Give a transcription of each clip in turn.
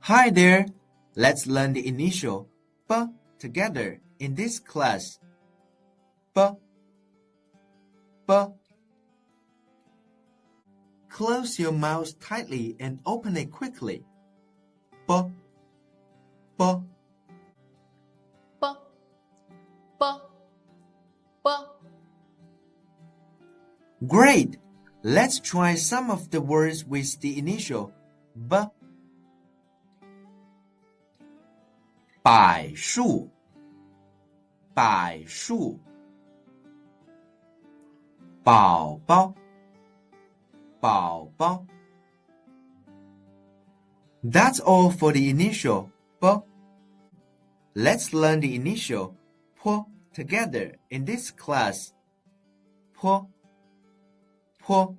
Hi there. Let's learn the initial b together in this class. B, b. Close your mouth tightly and open it quickly. B, b. B, b, b. Great! Let's try some of the words with the initial b. 柏树，柏树，宝宝，宝宝。That's all for the initial b. Let's learn the initial p together in this class. P, p.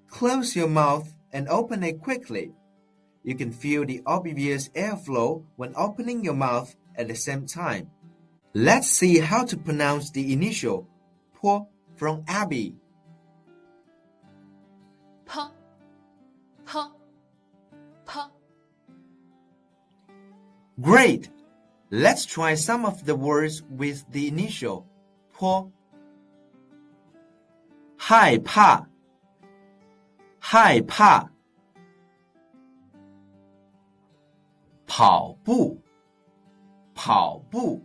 Close your mouth and open it quickly. You can feel the obvious airflow when opening your mouth at the same time. Let's see how to pronounce the initial p from Abby. P, p, p. Great! Let's try some of the words with the initial p. 害怕，害怕。跑步，跑步。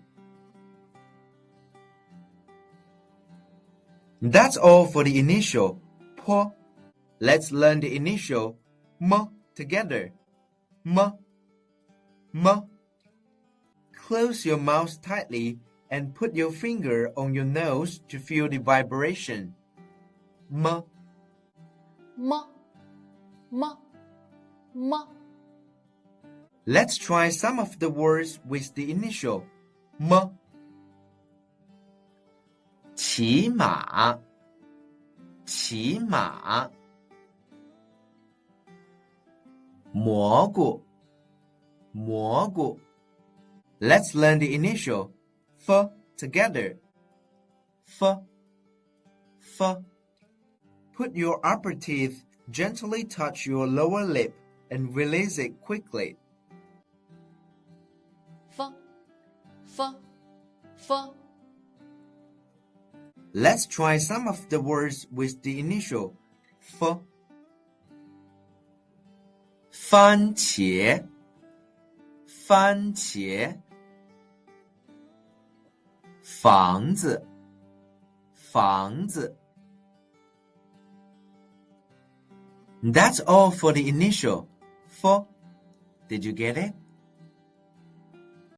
That's all for the initial p. Let's learn the initial m together. M, m. Close your mouth tightly and put your finger on your nose to feel the vibration. M, M, m, m. Let's try some of the words with the initial m. 骑马，骑马。蘑菇，蘑菇。Let's learn the initial f together. F, f. Put your upper teeth gently touch your lower lip and release it quickly. F, f, f. Let's try some of the words with the initial f. 番茄，番茄。房子，房子。That's all for the initial f. Did you get it?